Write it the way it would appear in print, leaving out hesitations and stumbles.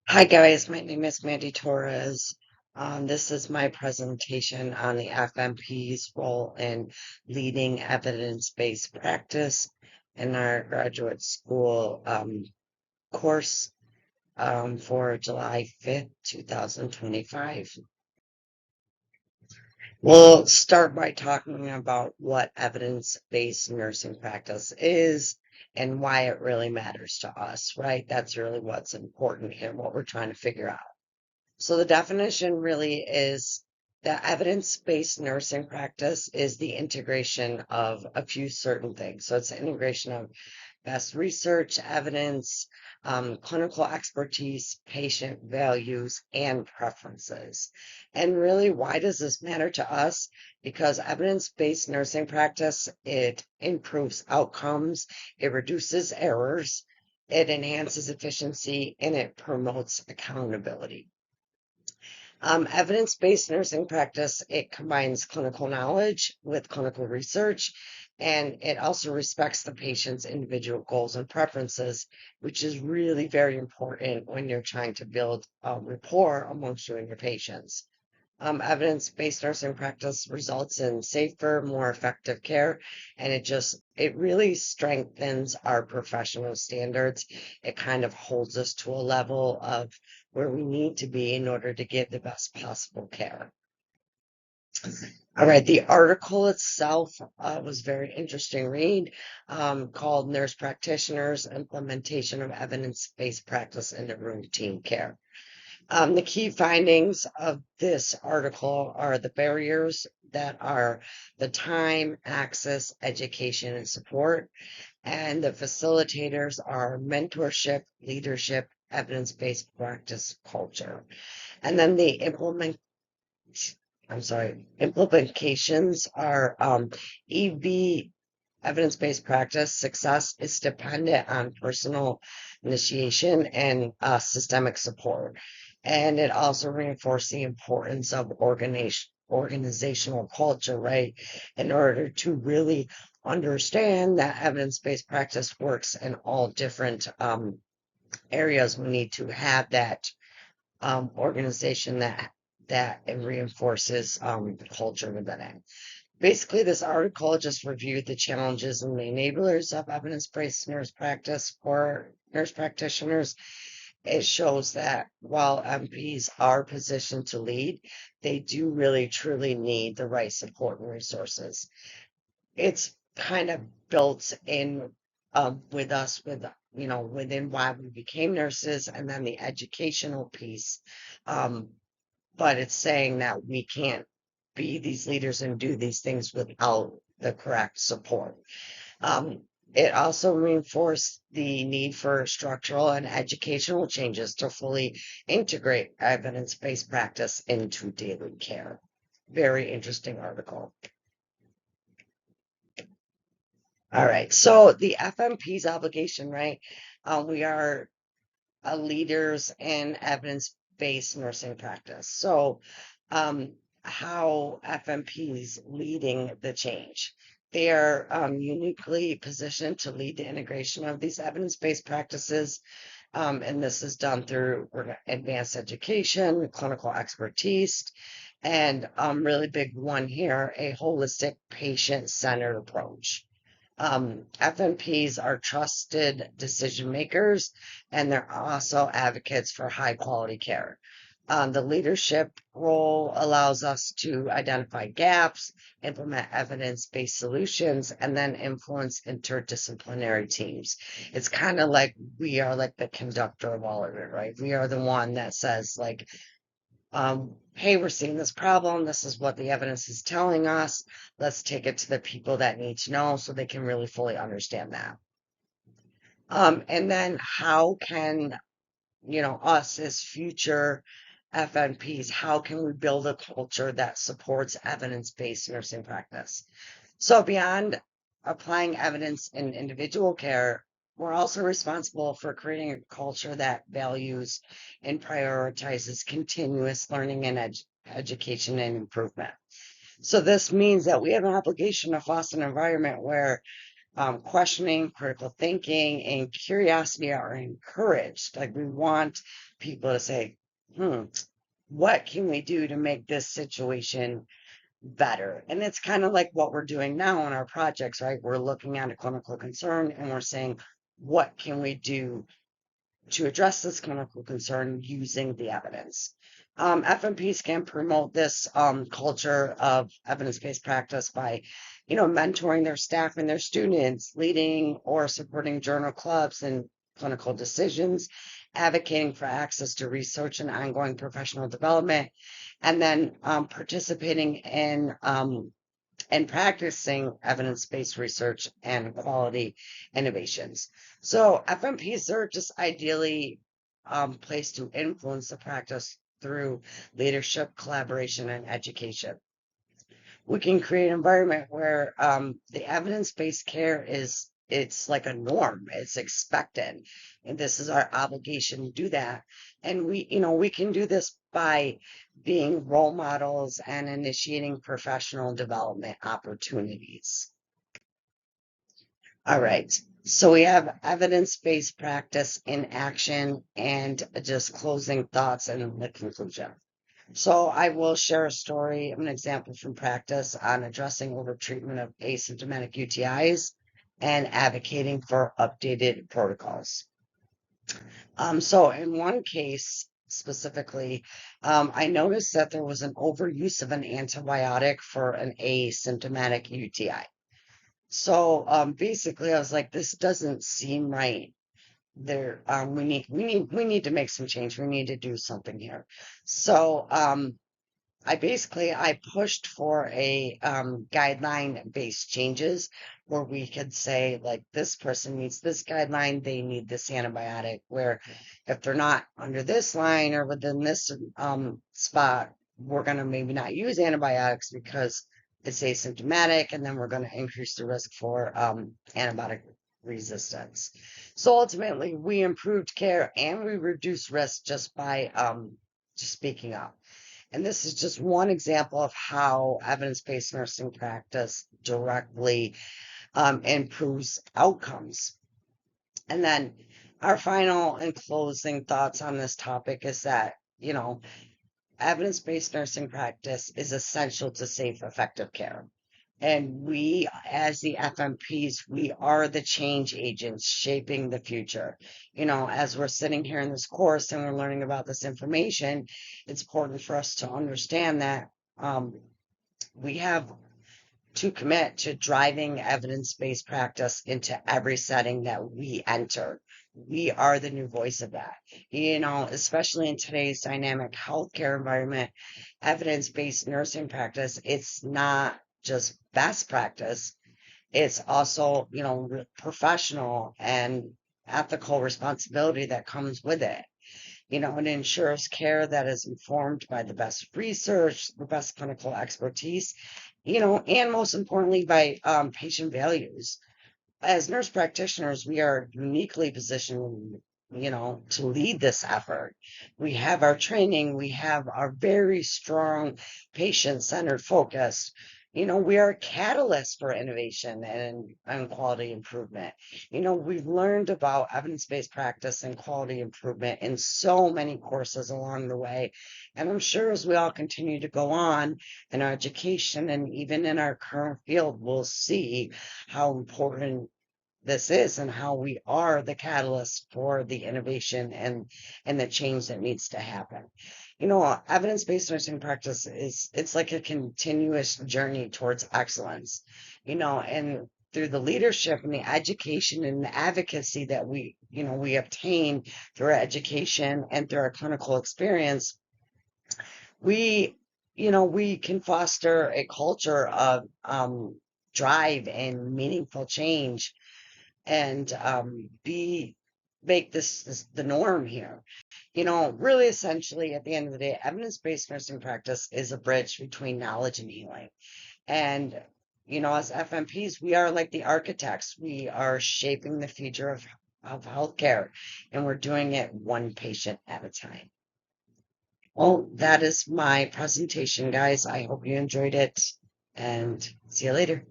Hi guys, my name is Mandy Torres. This is my presentation on the FNP's role in leading evidence-based practice in our graduate school course for July 5th, 2025. We'll start by talking about what evidence-based nursing practice is and why it really matters to us, right? That's really what's important here, what we're trying to figure out. So the definition really is that evidence-based nursing practice is the integration of a few certain things. So it's the integration of best research, evidence, clinical expertise, patient values, and preferences. And really, why does this matter to us? Because evidence-based nursing practice, it improves outcomes, it reduces errors, it enhances efficiency, and it promotes accountability. Evidence-based nursing practice, it combines clinical knowledge with clinical research, and it also respects the patient's individual goals and preferences, which is really very important when you're trying to build a rapport amongst you and your patients. Evidence-based nursing practice results in safer, more effective care, and it really strengthens our professional standards. It kind of holds us to a level of where we need to be in order to give the best possible care. All right, the article itself was very interesting read, called Nurse Practitioners Implementation of Evidence-Based Practice into Routine Care. The key findings of this article are the barriers that are the time, access, education, and support. And the facilitators are mentorship, leadership, evidence-based practice culture. And then the implications are EB evidence-based practice success is dependent on personal initiation and systemic support. And it also reinforced the importance of organizational culture, right? In order to really understand that evidence-based practice works in all different areas, we need to have that organization that it reinforces the culture within it. Basically, this article just reviewed the challenges and the enablers of evidence-based nurse practice for nurse practitioners. It shows that while MPs are positioned to lead, they do really truly need the right support and resources. It's kind of built in with us, within why we became nurses, and then the educational piece. Um, but it's saying that we can't be these leaders and do these things without the correct support. Um, it also reinforced the need for structural and educational changes to fully integrate evidence-based practice into daily care. Very interesting article. All right, so the FMP's obligation, right? We are leaders in evidence-based nursing practice. So, how FMPs leading the change? They are uniquely positioned to lead the integration of these evidence-based practices, and this is done through advanced education, clinical expertise, and really big one here, a holistic patient-centered approach. FNPs are trusted decision makers, and they're also advocates for high quality care. The leadership role allows us to identify gaps, implement evidence based solutions, and then influence interdisciplinary teams. It's kind of like we are like the conductor of all of it, right? We are the one that says, like, hey, we're seeing this problem. This is what the evidence is telling us. Let's take it to the people that need to know so they can really fully understand that. And then how can, us as future FNPs, how can we build a culture that supports evidence-based nursing practice? So beyond applying evidence in individual care, we're also responsible for creating a culture that values and prioritizes continuous learning and education and improvement. So this means that we have an obligation to foster an environment where questioning, critical thinking, and curiosity are encouraged. Like we want people to say, what can we do to make this situation better? And it's kind of like what we're doing now in our projects, right? We're looking at a clinical concern and we're saying, what can we do to address this clinical concern using the evidence? FMPs can promote this culture of evidence-based practice by, mentoring their staff and their students, leading or supporting journal clubs and clinical decisions, advocating for access to research and ongoing professional development, and then participating in and practicing evidence-based research and quality innovations. So FMPs are just ideally placed to influence the practice through leadership, collaboration, and education. We can create an environment where the evidence-based care it's like a norm, it's expected, and this is our obligation to do that. And we can do this by being role models and initiating professional development opportunities. All right, so we have evidence-based practice in action and just closing thoughts and the conclusion. So I will share a story, an example from practice on addressing overtreatment of asymptomatic UTIs and advocating for updated protocols. So in one case specifically, I noticed that there was an overuse of an antibiotic for an asymptomatic UTI. So basically, I was like, this doesn't seem right. We need to make some change. We need to do something here. So I pushed for a guideline-based changes where we could say like this person needs this guideline, they need this antibiotic. Where if they're not under this line or within this spot, we're gonna maybe not use antibiotics because it's asymptomatic, and then we're going to increase the risk for antibiotic resistance. So ultimately, we improved care and we reduced risk just by just speaking up. And this is just one example of how evidence-based nursing practice directly improves outcomes. And then our final and closing thoughts on this topic is that, evidence-based nursing practice is essential to safe, effective care. And we, as the FMPs, we are the change agents shaping the future. As we're sitting here in this course and we're learning about this information, it's important for us to understand that we have to commit to driving evidence-based practice into every setting that we enter. We are the new voice of that. Especially in today's dynamic healthcare environment, evidence-based nursing practice, it's not just best practice, it's also, professional and ethical responsibility that comes with it. It ensures care that is informed by the best research, the best clinical expertise, and most importantly, by patient values. As nurse practitioners, we are uniquely positioned, to lead this effort. We have our training, we have our very strong patient-centered focus. We are a catalyst for innovation and quality improvement. We've learned about evidence-based practice and quality improvement in so many courses along the way. And I'm sure as we all continue to go on in our education and even in our current field, we'll see how important this is and how we are the catalyst for the innovation and the change that needs to happen. Evidence-based nursing practice it's like a continuous journey towards excellence, and through the leadership and the education and the advocacy that we obtain through our education and through our clinical experience, we can foster a culture of drive and meaningful change and make this the norm here. Really essentially at the end of the day, evidence-based nursing practice is a bridge between knowledge and healing. And, as FMPs, we are like the architects. We are shaping the future of healthcare, and we're doing it one patient at a time. Well, that is my presentation, guys. I hope you enjoyed it, and see you later.